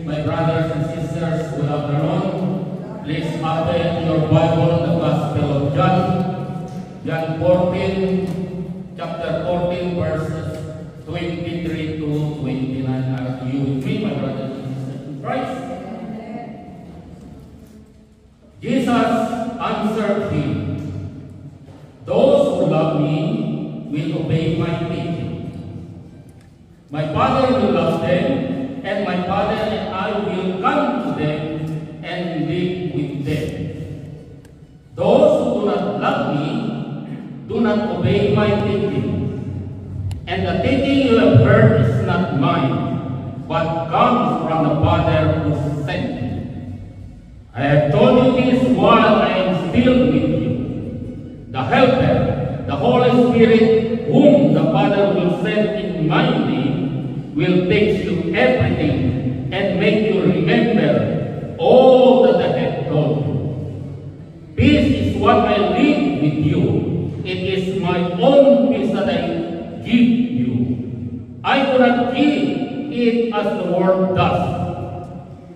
my brothers and sisters, good afternoon. Please open your Bible, the Gospel of John, John 14, chapter 14, verses 23 to 29. Are you with me, my brothers and sisters in Christ? Jesus answered him, "Those who love me will obey my teaching. My Father will love them, and my Father and I will come to them and live with them. Those who do not love me do not obey my teaching. And the teaching you have heard is not mine, but comes from the Father who sent me. I have told you this while I am still with you. The Helper, the Holy Spirit, whom the Father will send in my name, will teach you everything and make you remember all that I have told you. Peace is what I leave with you. It is my own peace that I give you. I do not give it as the world does.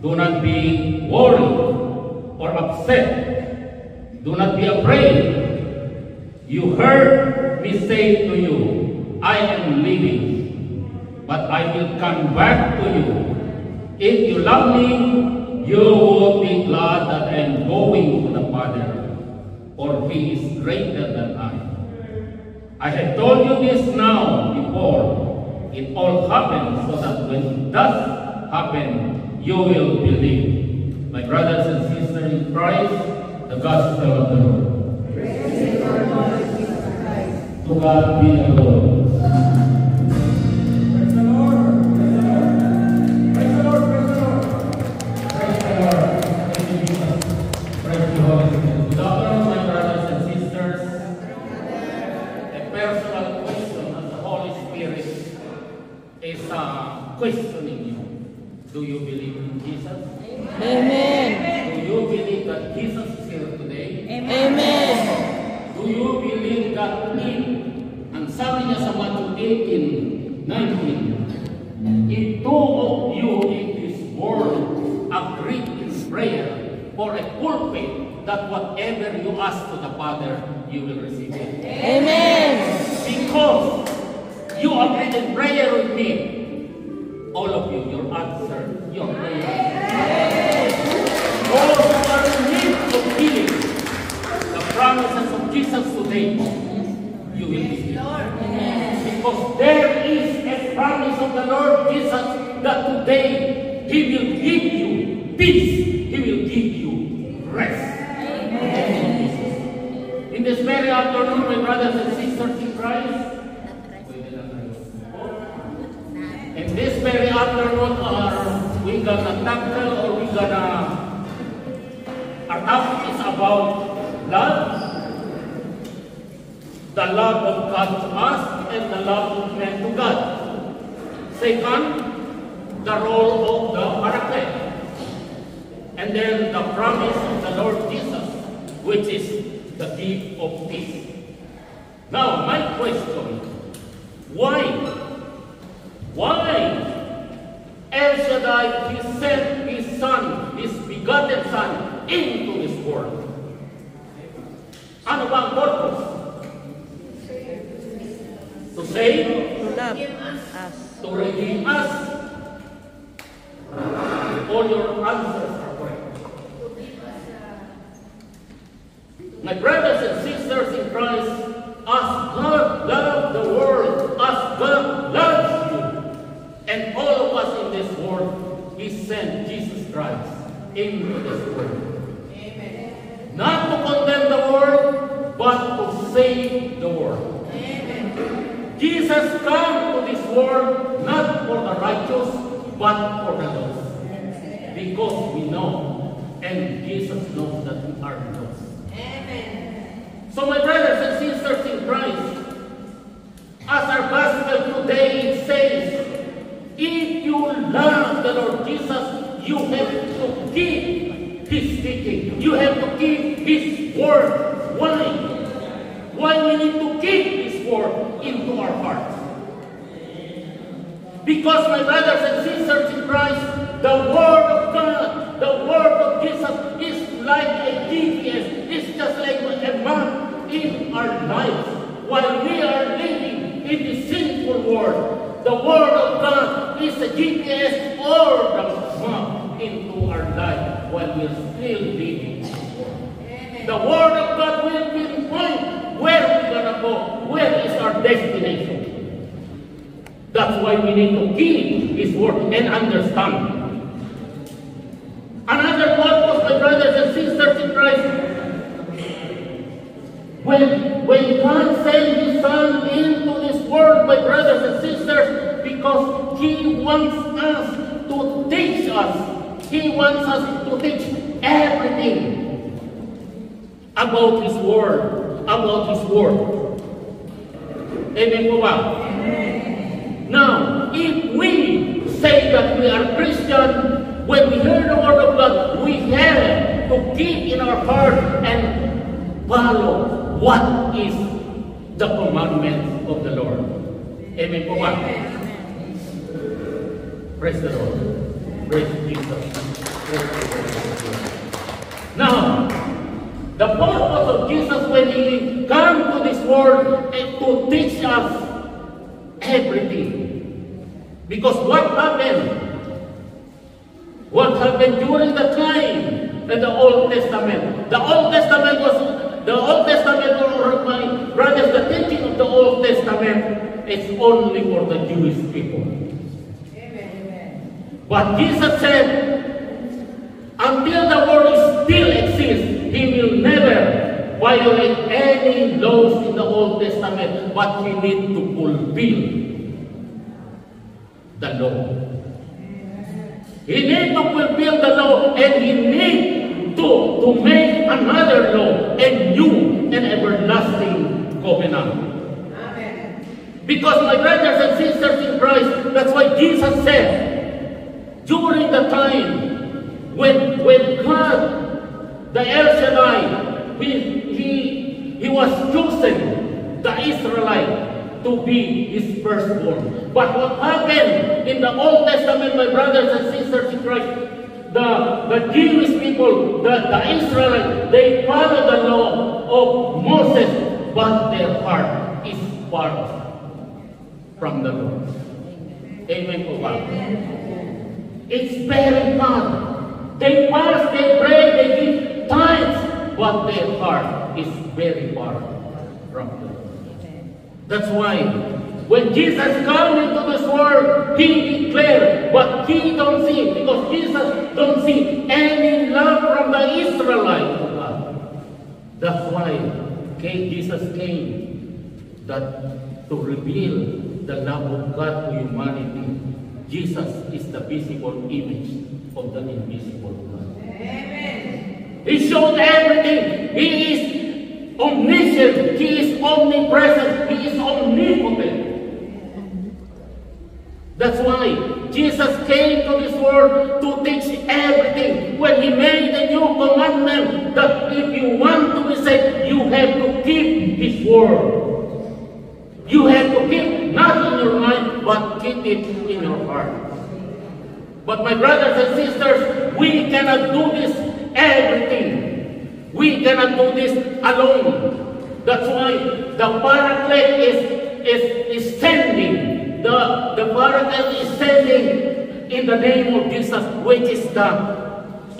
Do not be worried or upset. Do not be afraid. You heard me say to you, I am leaving, but I will come back to you. If you love me, you will be glad that I am going to the Father, for he is greater than I. I have told you this now before it all happens, so that when it does happen, you will believe. My brothers and sisters in Christ, the Gospel of the Lord. To God be the glory. Questioning you. Do you believe in Jesus? Amen. Do you believe that Jesus is here today? Amen. Do you believe that ang sabi niya sa Matthew 18:19, if two of you in this world agree in prayer for a full faith, that whatever you ask to the Father, you will receive it. Amen. Because you agreed in prayer with me, all of you, your answer, your prayer. All who are in need of healing, the promises of Jesus today, you will be healed. Because there is a promise of the Lord Jesus that today He will give you peace. He will give you rest. In this very afternoon, my brothers and sisters in Christ, in this very afternoon, we gonna tackle or we gonna, our topic is about love, the love of God to us and the love of men to God. Second, the role of the Paraclete. And then the promise of the Lord Jesus, which is the gift of peace. Now, my question, why El Shaddai, He sent His Son, His begotten Son, into this world? Ano ba ang purpose? To save? To love us. To redeem us? All your answers are correct. My brothers and sisters in Christ, as God loved the world, as God loves you, and all of us in this world, He sent Jesus Christ into this world. Amen. Not to condemn the world, but to save the world. Amen. Jesus came to this world not for the righteous, but for the lost. Because we know, and Jesus knows that we are lost. Amen. So my brothers and sisters in Christ, as our gospel today says, if you love the Lord Jesus, you have to keep His teaching. You have to keep His word. Why? Why we need to keep His word into our hearts? Because, my brothers and sisters in Christ, the word GPS. It's just like a map in our lives. While we are living in the sinful world, the Word of God is a GPS or the map into our life while we are still living in this world. The Word of God will pinpoint where we're going to go, where is our destination. That's why we need to keep His Word and understand. Another purpose, my brothers and sisters in Christ, when God sent His Son into this world, my brothers and sisters, because He wants us to teach us. He wants us to teach everything about His Word, about His Word. Amen po ba? Now, if we say that we are Christian, when we hear the Word of God, we have to keep in our heart and follow what is the commandments of the Lord. Amen po ba? Praise the Lord. Praise Jesus. Praise Jesus. Now, the purpose of Jesus when He came to this world is to teach us everything. Because what happened? What happened during the time in the Old Testament? The Old Testament, or my brothers, the teaching of the Old Testament is only for the Jewish people. Amen. But Jesus said, until the world still exists, He will never violate any laws in the Old Testament, but He needs to fulfill the law. He needs to fulfill the law, and He needs to make another law, a new and everlasting covenant. Amen. Because my brothers and sisters in Christ, that's why Jesus said, during the time when God, the El Shaddai, He was chosen, the Israelite, to be His firstborn. But what happened in the Old Testament, my brothers and sisters in Christ, the Jewish people, the Israelites, they follow the law of Moses, but their heart is far from the Lord. Amen po ba? It's very hard. They fast, they pray, they give tithes, but their heart is very far from the Lord. That's why when Jesus came into this world, He declared what He don't see, because Jesus don't see any love from the Israelites of God. That's why Jesus came to reveal the love of God to humanity. Jesus is the visible image of the invisible God. Amen. He showed everything. He is omniscient. He is omnipresent. He is omnipotent. That's why Jesus came to this world to teach everything. When He made a new commandment that if you want to be saved, you have to keep His word. You have to keep not in your mind, but keep it in your heart. But my brothers and sisters, we cannot do this everything. We cannot do this alone. That's why the Paraclete is sending. The Paraclete is sending in the name of Jesus, which is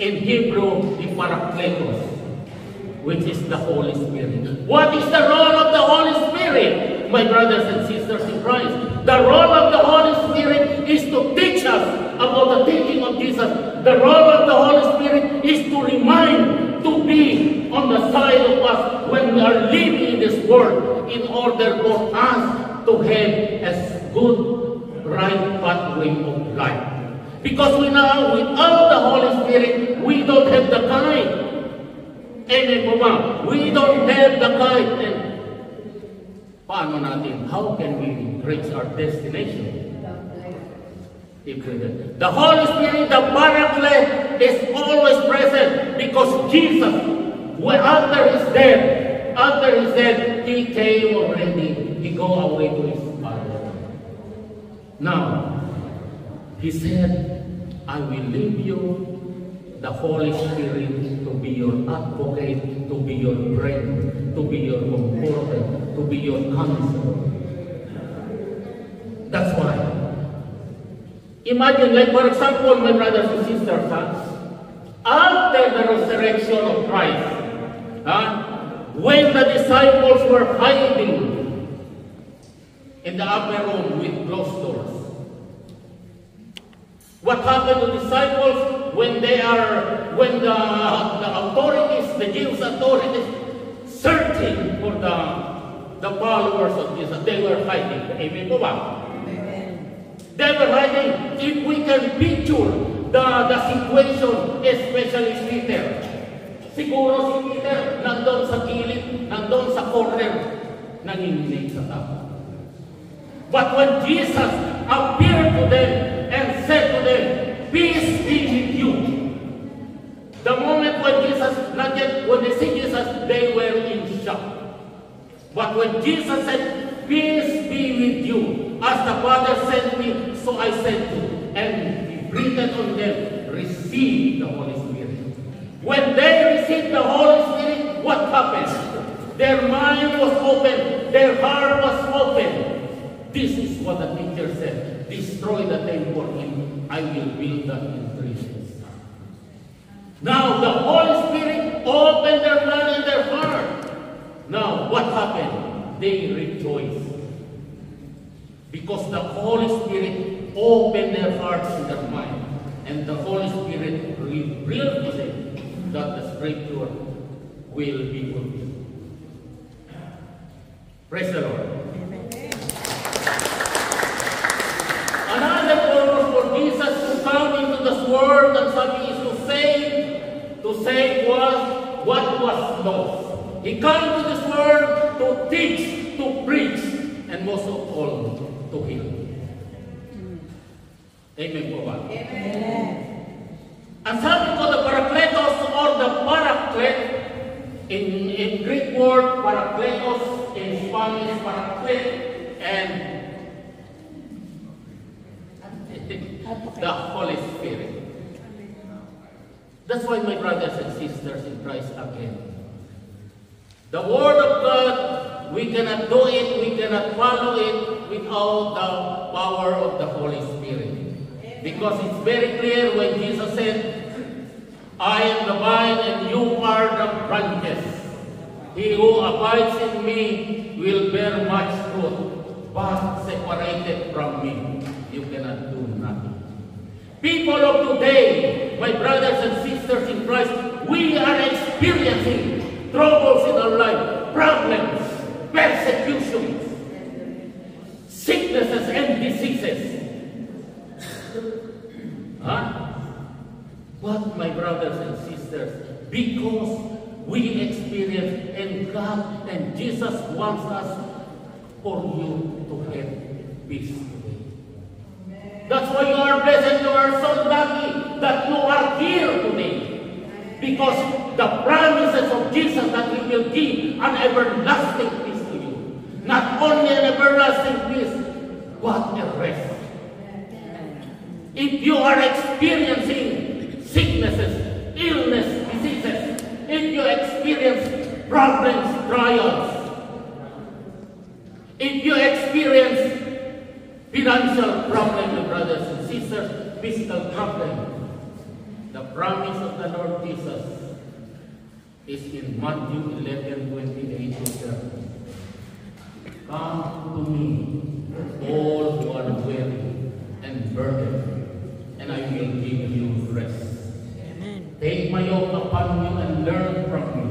in Hebrew, the Parakletos, which is the Holy Spirit. What is the role of the Holy Spirit, my brothers and sisters in Christ? The role of the Holy Spirit is to teach us about the teaching of Jesus. The role of the Holy Spirit is to remind, to be on the side of us when we are living in this world, in order for us to have a good, right pathway of life. Because we know without the Holy Spirit, we don't have the guide. Amen po ba? We don't have the guide. And paano natin? How can we reach our destination? The Holy Spirit, the Paraclete, is always present because Jesus, after His death, He came already. He go away to His Father. Now, He said, I will leave you the Holy Spirit to be your advocate, to be your friend, to be your comforter, to be your counselor. That's why. Imagine, like for example, my brothers and sisters, after the resurrection of Christ, when the disciples were hiding in the upper room with closed doors, what happened to disciples when the authorities, the Jews authorities, searching for the followers of Jesus, they were hiding. Amen po ba? They were hiding. If we can picture the situation, especially Peter. Siguro si Peter nandun sa gilid, nandun sa corner, nanginginig sa tao. But when Jesus appeared to them and said to them, "Peace be with you," the moment when when they see Jesus, they were in shock. But when Jesus said, "Peace be with you, as the Father sent me, so I sent you," and He breathed on them, receive the Holy Spirit. When they received the Holy Spirit, what happened? Their mind was open, their heart was open. This is what the teacher said, "Destroy the temple and I will build that in 3 days." Now the Holy Spirit opened their mind and their heart. Now what happened? They rejoiced. Because the Holy Spirit opened their hearts and their mind. And the Holy Spirit revealed to them that the Scripture will be fulfilled. Praise the Lord. Another purpose for Jesus to come into this world and something is to save what was lost. He came to this world to teach, to preach, and most of all, to heal. Amen po ba? Amen. Ang sabi ko, the Parakletos or the Paraclet, in Greek word, Parakletos, in Spanish, Paraclet, and the Holy Spirit. That's why, my brothers and sisters in Christ, again, the Word of God, we cannot do it, we cannot follow it without the power of the Holy Spirit. Because it's very clear when Jesus said, "I am the vine and you are the branches. He who abides in me will bear much fruit, but separated from me, you cannot do nothing." People of today, my brothers and sisters in Christ, we are experiencing troubles in our life, problems, persecutions, sicknesses and diseases. But my brothers and sisters, because we experience and God and Jesus wants us for you to have peace today. That's why you are blessed, you are so lucky that you are here today. Because the promises of Jesus that He will give an everlasting peace to you. Not only an everlasting peace, but a rest. If you are experiencing sicknesses, illness, diseases, if you experience problems, trials, if you experience financial problems, brothers and sisters, physical problems, the promise of the Lord Jesus is in Matthew 11:28 to 30. "Come to me, all who are weary and burdened, and I will give you rest. Take my yoke upon you and learn from me,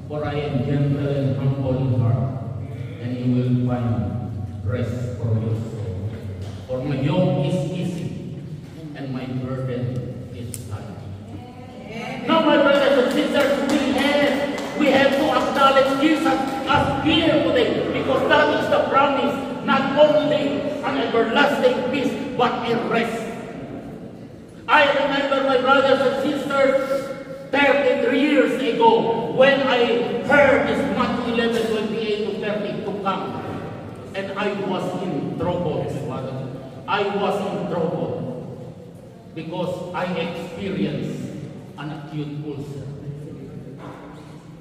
for I am gentle and humble in heart, and you will find rest for your soul. For my yoke is easy, and my burden is light." Now, my brothers and sisters, we have to acknowledge Jesus as here today, because that is the promise, not only an everlasting peace, but a rest. I remember, my brothers and sisters, 33 years ago, when I heard this Matthew 11:28 to 30 to come, and I was in trouble, I was in trouble because I experienced an acute ulcer.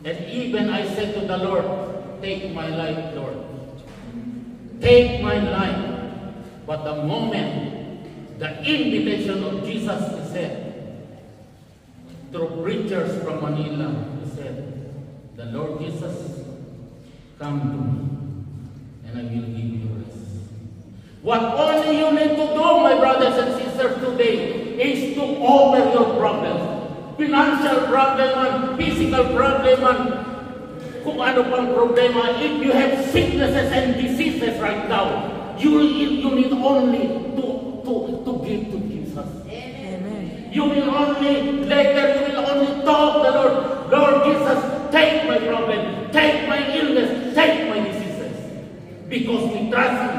And even I said to the Lord, take my life, Lord. Take my life. But the moment the invitation of Jesus is said, through preachers from Manila, he said, the Lord Jesus, come to me, and I will give you rest. What only you need to do, my brothers and sisters, today, is to offer your problems. Financial problem man, physical problem man, kung ano pang problema. If you have sicknesses and diseases right now, you need only to give to Jesus. Amen. You will only, later you will only talk the Lord, Lord Jesus, take my problem, take my illness, take my diseases. Because we trust Him.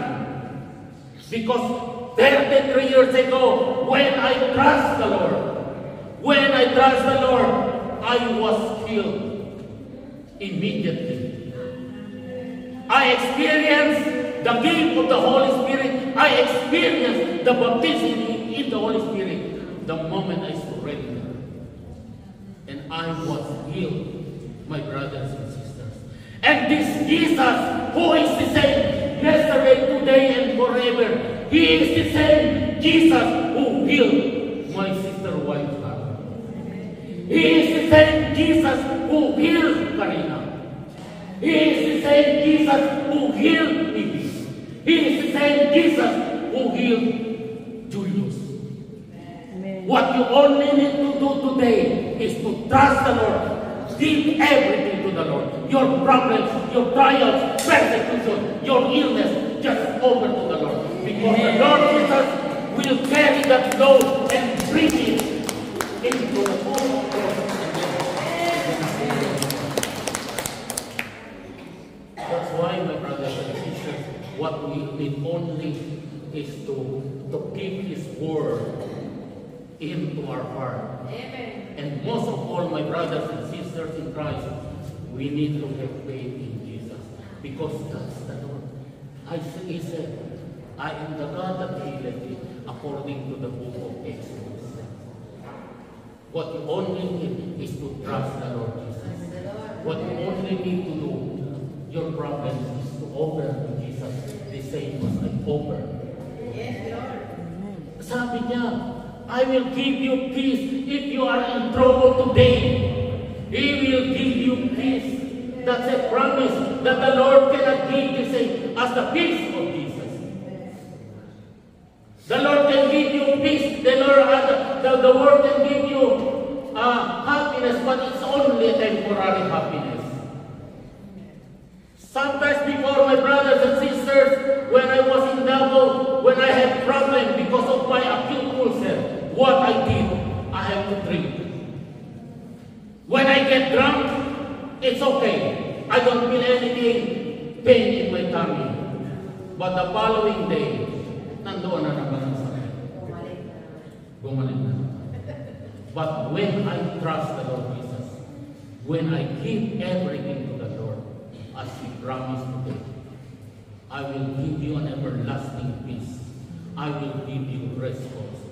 Because 33 years ago, when I trust the Lord, I was healed immediately. I experienced the gift of the Holy Spirit. I experienced the baptism in the Holy Spirit the moment I surrendered. And I was healed, my brothers and sisters. And this Jesus, who is the same yesterday, today, and forever, He is the same Jesus who healed my sister wife. He is the same Jesus who healed Karina. He is the same Jesus who healed Bibi. He is the same Jesus who healed Julius. Amen. What you only need to do today is to trust the Lord. Give everything to the Lord. Your problems, your trials, persecution, your illness, just offer to the Lord. Because the Lord Jesus will carry that load and bring it into the home of God. That's why, my brothers and sisters, what we need only is to keep His word into our heart. Amen. And most of all, my brothers and sisters in Christ, we need to have faith in Jesus. Because that's the Lord. He said, I am the God that healeth thee, according to the book of Exodus. What you only need is to trust the Lord Jesus. What you only need to do, your problem is to offer to Jesus the same as I offer. Yes, Lord. Sabi niya, I will give you peace. If you are in trouble today, He will give you peace. That's a promise that the Lord cannot give the same as the peace of Jesus. The Lord can give you peace. The Lord can give you happiness, but it's only a temporary happiness. Sometimes before, my brothers and sisters, when I was in Davao, when I had problem because of my acute ulcer, what I did, I have to drink. When I get drunk, it's okay. I don't feel anything, pain in my tummy. But the following day, nandoon na naman ang sakit. Bumalik na. But when I trust the Lord Jesus, when I give everything to the Lord, as He promised today, I will give you an everlasting peace. I will give you rest also.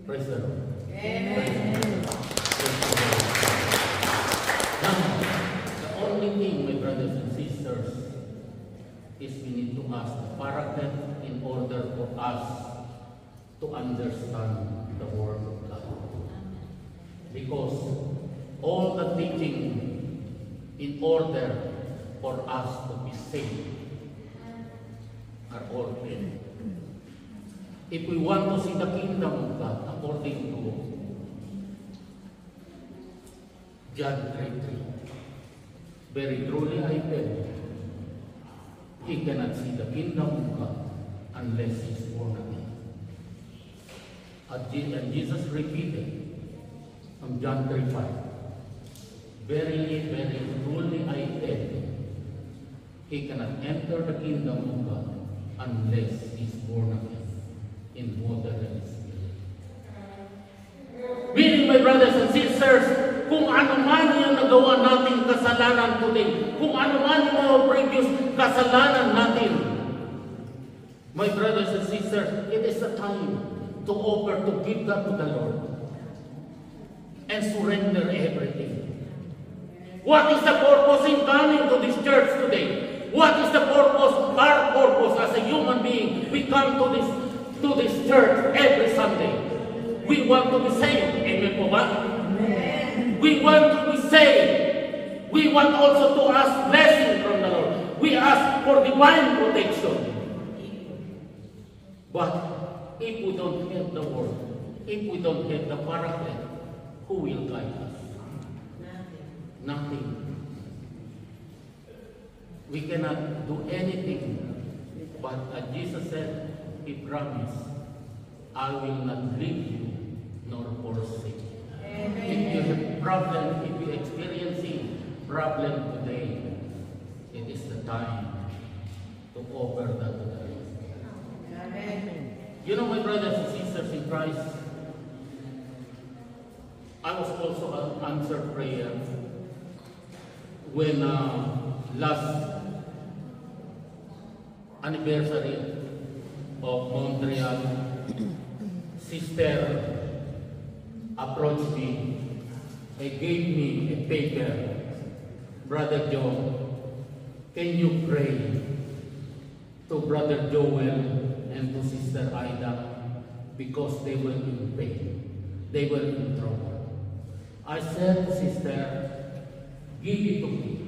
Praise the Lord. Amen. Praise the Lord. Now, the only thing, my brothers and sisters, is we need to ask the Paraclete in order for us to understand the Word of God. Because all the teaching in order for us to be saved are all in. If we want to see the kingdom of God according to John 3:3, very truly I tell you, he cannot see the kingdom of God unless he is born again. And Jesus repeated from John 3:5, verily, very truly I tell you, he cannot enter the kingdom of God unless he is born again in water and spirit. Meaning, my brothers and sisters, kung ano man yung nagawa natin kasalanan today, kung ano man yung mga previous kasalanan natin, my brothers and sisters, it is a time to offer, to give that to the Lord. and surrender everything. What is the purpose in coming to this church today? What is the purpose, our purpose as a human being? We come to this church every Sunday. We want to be saved. Amen po ba? We want to be saved. We want also to ask blessing from the Lord. We ask for divine protection. But if we don't have the word, if we don't have the paraclete, who will guide us? Nothing. We cannot do anything. But as Jesus said, He promised, I will not leave you nor forsake you. If you have problem, if you're experiencing problem today, it is the time to offer that to the Lord. You know, my brothers and sisters in Christ, I was also an answered prayer when last anniversary of Montreal, sister approached me and gave me a paper. Brother Joe, can you pray to Brother Joel and to Sister Ida because they were in pain, they were in trouble. I said, sister, give it to me.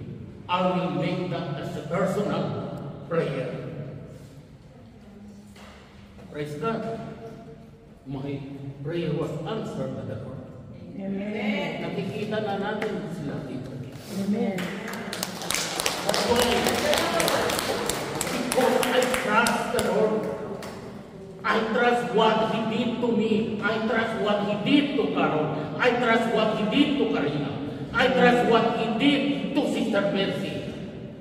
I will make that as a personal prayer. Praise God. My prayer was answered by the Lord. Amen. Nakikita na natin sila dito. Amen. That's why, because I trust the Lord. I trust what He did to me. I trust what He did to Carol. I trust what He did to Karina. I trust what He did to Sister Mercy.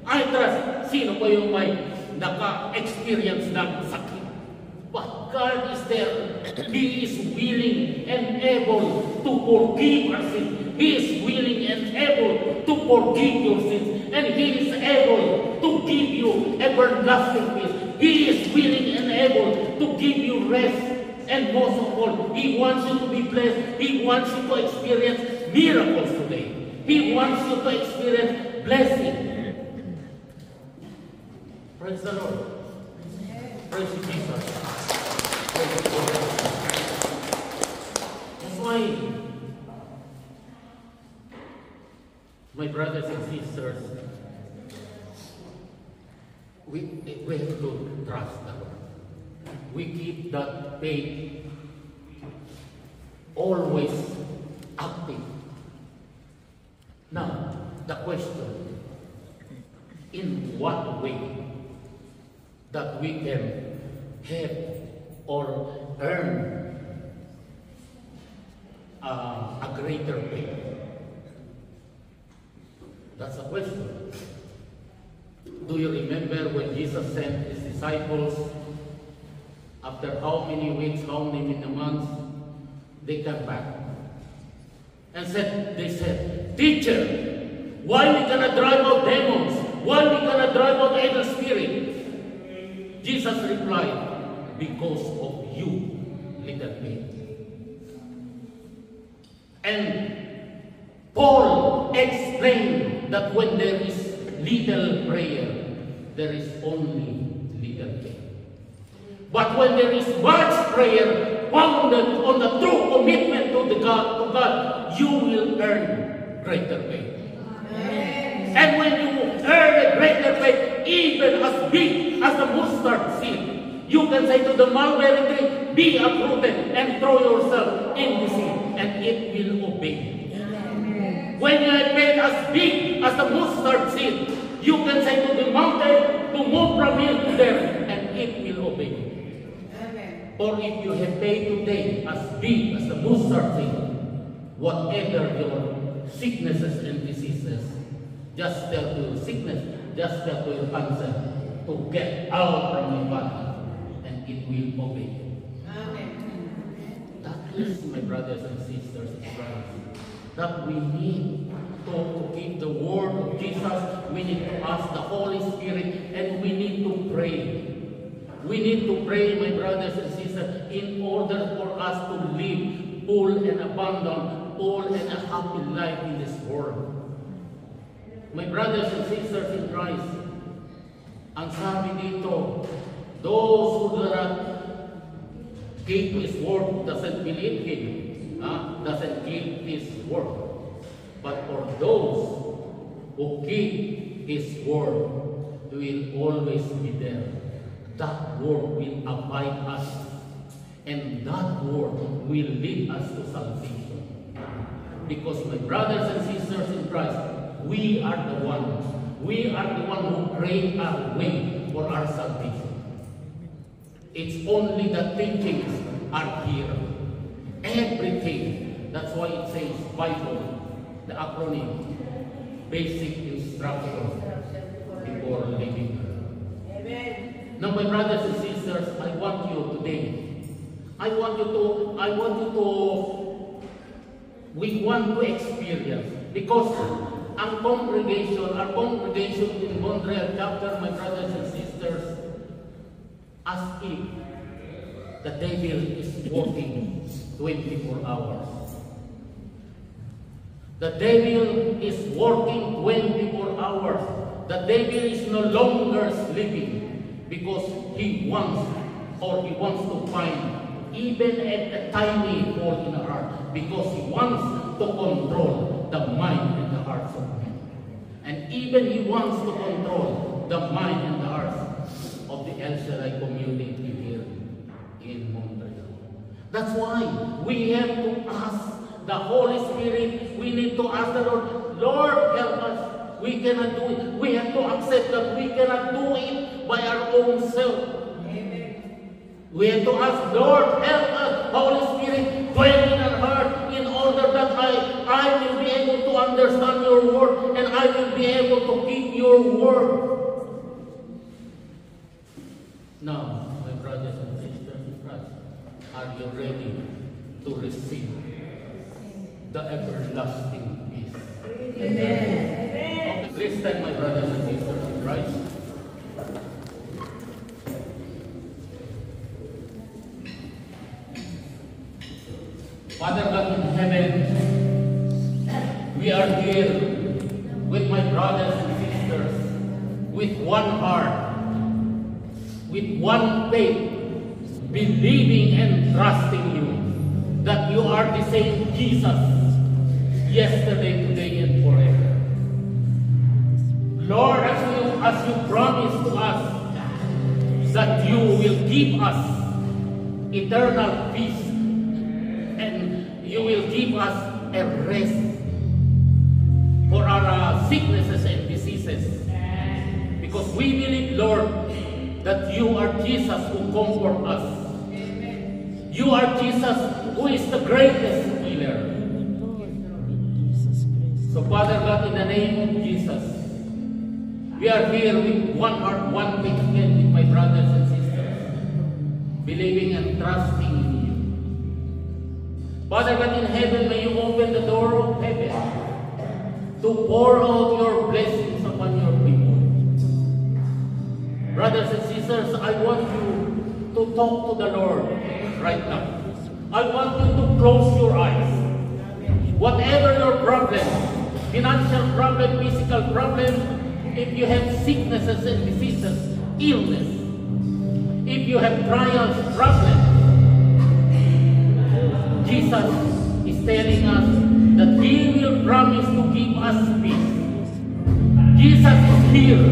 I trust sino pa yung may naka-experience ng sakit. But God is there. He is willing and able to forgive our sins. He is willing and able to forgive your sins. And He is able to give you everlasting peace. He is willing and able to give you rest. And most of all, He wants you to be blessed. He wants you to experience miracles today. He wants you to experience blessing. Praise the Lord. Praise Jesus. That's why, my brothers and sisters, we have to trust the Lord. We keep that faith always active. Now, the question, in what way that we can have or earn a greater faith? That's the question. Do you remember when Jesus sent His disciples? After how many weeks, how many months, they came back and they said, Teacher, why we gonna drive out demons? Why we gonna drive out evil spirits? Jesus replied, because of you, little faith. And Paul explained that when there is little prayer, there is only little faith. But when there is much prayer founded on the true commitment to God, you will earn greater faith. Amen. And when you earn a greater faith, even as big as the mustard seed, you can say to the mulberry tree, be uprooted and throw yourself in the sea, and it will obey. Amen. When you have faith as big as the mustard seed, you can say to the mountain to move from here to there, and it will obey. Or if you have faith today as big as the mustard seed, whatever your sicknesses and diseases, just tell to your sickness, just tell to your cancer to get out from your body, and it will obey. Amen. That is, my brothers and sisters in Christ, that we need to keep the word of Jesus. We need to ask the Holy Spirit, and we need to pray. We need to pray, my brothers and sisters, in order for us to live full and abundant full and a happy life in this world. My brothers and sisters in Christ, ang sabi dito, those who do not keep His word, doesn't believe Him, doesn't keep His word. But for those who keep His word, will always be there. That word will abide us, and that word will lead us to salvation. Because my brothers and sisters in Christ, we are the one who create our way for our salvation. It's only the teachings are here. Everything. That's why it says Bible, the acronym, basic instruction before living. Amen. Now, my brothers and sisters, I want you we want to experience, because our congregation in Montreal chapter, my brothers and sisters, as if the devil is working 24 hours. The devil is working 24 hours. The devil is no longer sleeping because he wants to find even at a tiny hole in the heart, because he wants to control the mind and the hearts of men. And even he wants to control the mind and the hearts of the El Shaddai community here in Montreal. That's why we have to ask the Holy Spirit. We need to ask the Lord, Lord, help us. We cannot do it. We have to accept that we cannot do it by our own self. We have to ask, Lord, help us, Holy Spirit, dwell in our heart, in order that I will be able to understand your word, and I will be able to keep your word. Now, my brothers and sisters in Christ, are you ready to receive the everlasting peace? Amen. Okay, please stand, my brothers and sisters in Christ. Father God in heaven, we are here with my brothers and sisters, with one heart, with one faith, believing and trusting you, that you are the same Jesus, yesterday, today, and forever. Lord, as you promised to us that you will give us eternal peace, and you will give us a rest for our sicknesses and diseases. Because we believe, Lord, that you are Jesus who comforts us. You are Jesus who is the greatest healer. So Father God, in the name of Jesus, we are here with one heart, one faith again with my brothers and sisters, believing and trusting in you. Father God in heaven, may you open the door of heaven to pour out your blessings upon your people. Brothers and sisters, I want you to talk to the Lord right now. I want you to close your eyes. Whatever your problem, financial problem, physical problem, if you have sicknesses and diseases, illness, if you have trials, problems, Jesus is telling us that He will promise to give us peace. Jesus is here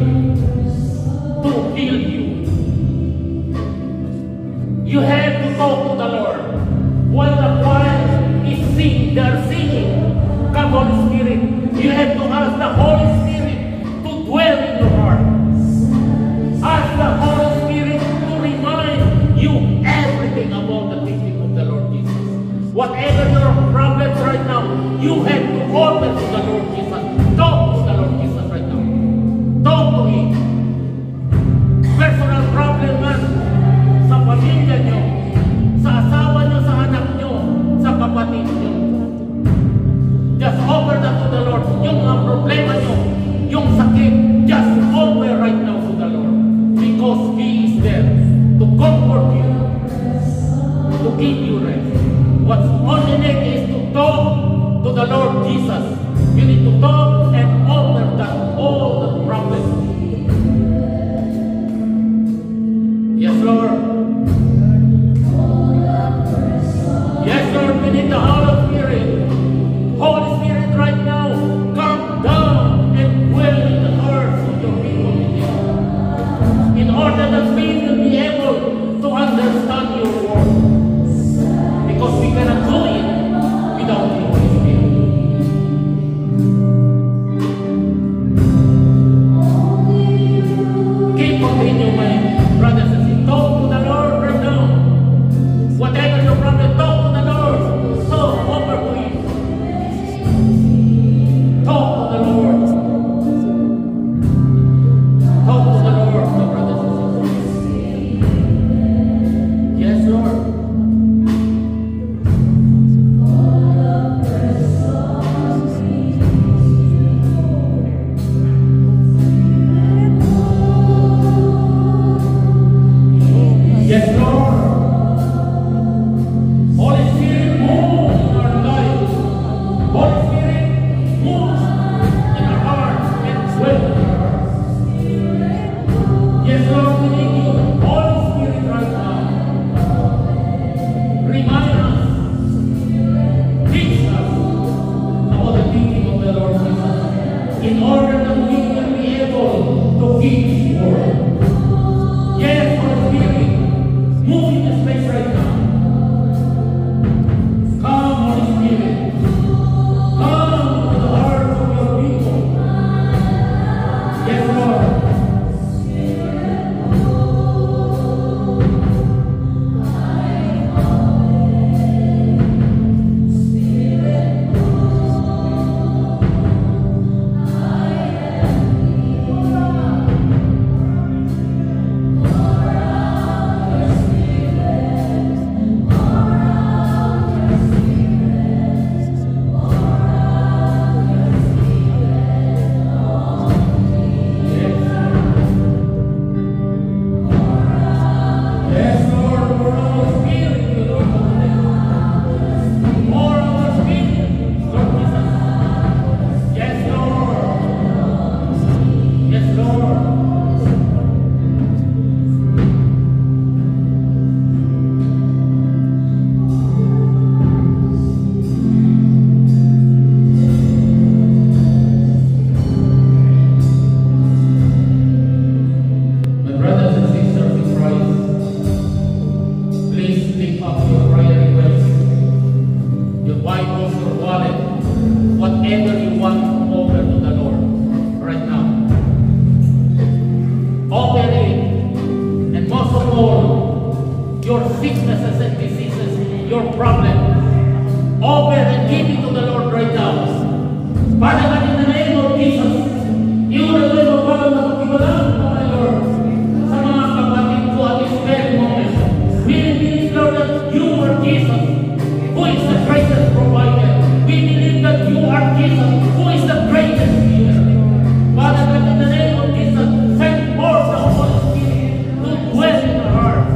to heal you. You have to talk to the Lord. While the choir is singing, they are singing, come Holy Spirit. You have to ask the Holy Spirit to dwell in your heart. Ask the Holy Spirit to remind you everything about the teaching of the Lord Jesus. Whatever your problems right now, you have to open to the Lord Jesus. Talk to the Lord Jesus right now. Talk to Him. Personal problem man, sa pamilya nyo, sa asawa nyo, sa anak nyo, sa kapatid nyo. Just offer that to the Lord. Yung mga problema nyo, yung sakit, just offer right now to the Lord. Because He is there to comfort you, to give you rest. What's on the neck is to talk your wallet, whatever you want to offer to the Lord right now. Offer it. And most of all, your sicknesses and diseases, your problems, offer and give it to the Lord right now. Father God, in the name of Jesus, iunan ko yung parang nakikibalang ko kay Lord sa mga kapatid ko at this very moment. We believe, Lord, that you are Jesus, who is the greatest provider. We believe that you are Jesus, who is the greatest healer. Father God, in the name of Jesus, send forth the Holy Spirit to dwell in our hearts.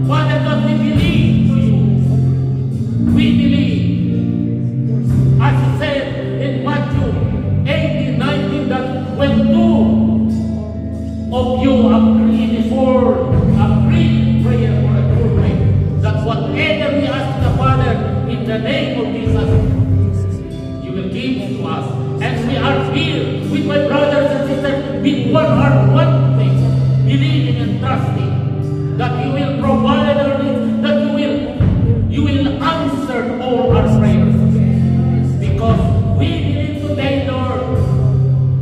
Father God, we believe to you. We believe. As he said in Matthew 18:19, that when two of you agree before agree in prayer for a true faith, that whatever we ask the Father in the name of Jesus, you will give to us. And we are here with my brothers and sisters with one heart, one faith, believing and trusting that you will provide our needs, that you will answer all our prayers. Because we believe today, Lord,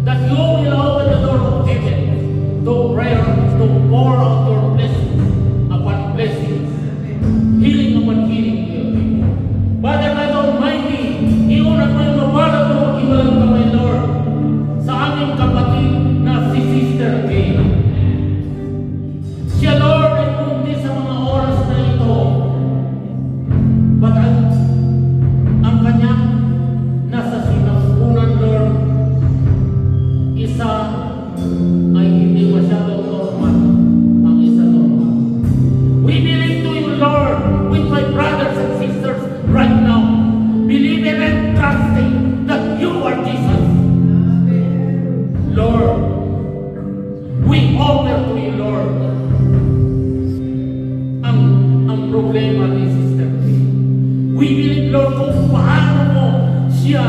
that you will open the door of heaven to prayer, to pour out your blessings upon blessings, healing upon healing to your people. Father God Almighty, iunan mo yung mabala mo iwalang kamay, Lord, sa aming kapatid na si Sister Kay. Siya, Lord, ay kundi sa mga oras na ito. But ang kanya nasa sinapunan, Lord, isa ay hindi masyadong normal, ang isa normal. We believe to you, Lord, with my brothers and sisters right now, believing and trusting that you are Jesus. Lord, we offer to you, Lord, ang problema ni Sister P. We believe, Lord, kung paano mo siya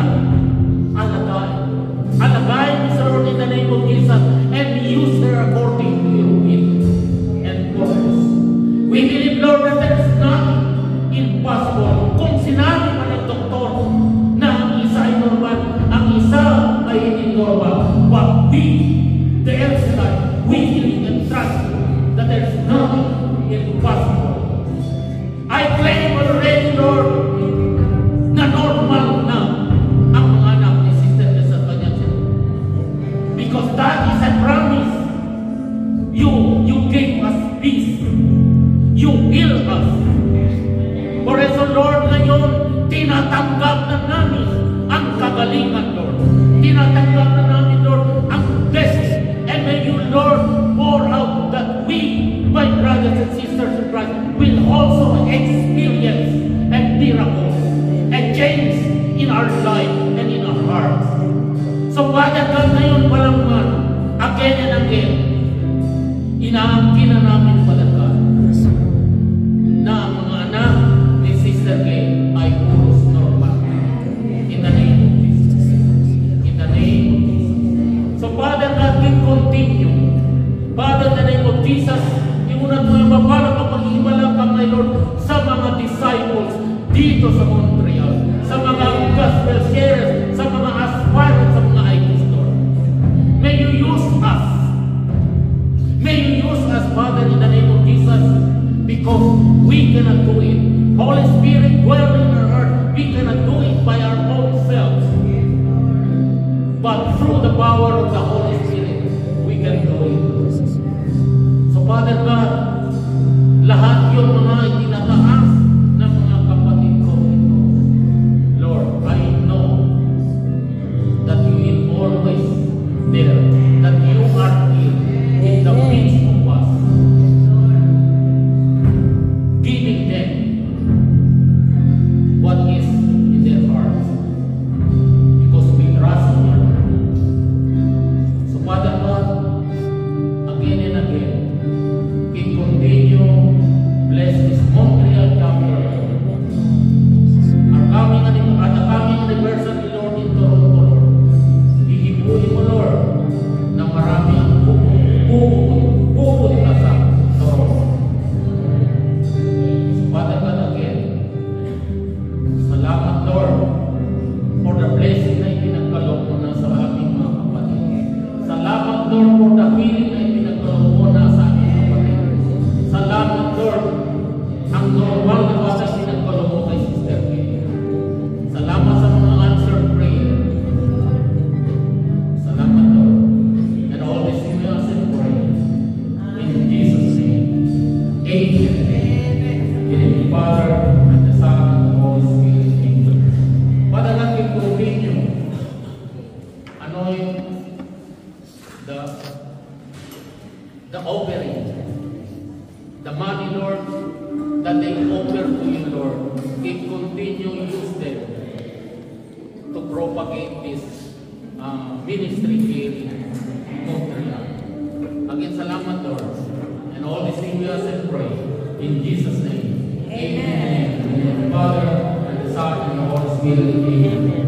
alagayin. Alagayin mo sa Lord in the name of Jesus and use her according to your will and purpose. We believe, Lord, that there is nothing impossible. Kung sinabi pa ng doktor na ang isa ay normal, ang isa ay hindi normal, but we, the LCI, we believe and trust that there is nothing impossible. I claim already, Lord, na normal na ang mga anak ni Sister sa kanya. Because that is a promise. You gave us peace. You healed us. For eso, Lord, ngayon, tinatanggap na namin ang kagalingan, Lord. Tinatanggap na namin, Lord, ang blessing. And may you, Lord, pour out that we, my brothers and sisters in Christ, will also experience a miracle, a change in our life and in our hearts. So, Father God, ngayon pa lang man, again and again, inaangkin na namin, Father God, na ang mga anak ni Sister Kay ay puros normal. In the name of Jesus. In the name of Jesus. So, Father God, we continue. Father, in the name of Jesus, iunat mo yung mapala kapag-ibalang kamay, Lord, sa mga disciples dito sa Montreal, sa mga gospel sharers, sa mga aspirants, sa mga icons, Lord. May you use us. May you use us, Father, in the name anoint the offering, the money, Lord, that they offer to you, Lord. Continue use them to propagate this ministry here in Montreal. Again, salamat, Lord. And all these things we ask and pray in Jesus' name. Amen. In the Father, and the Son, and the Holy Spirit. Amen.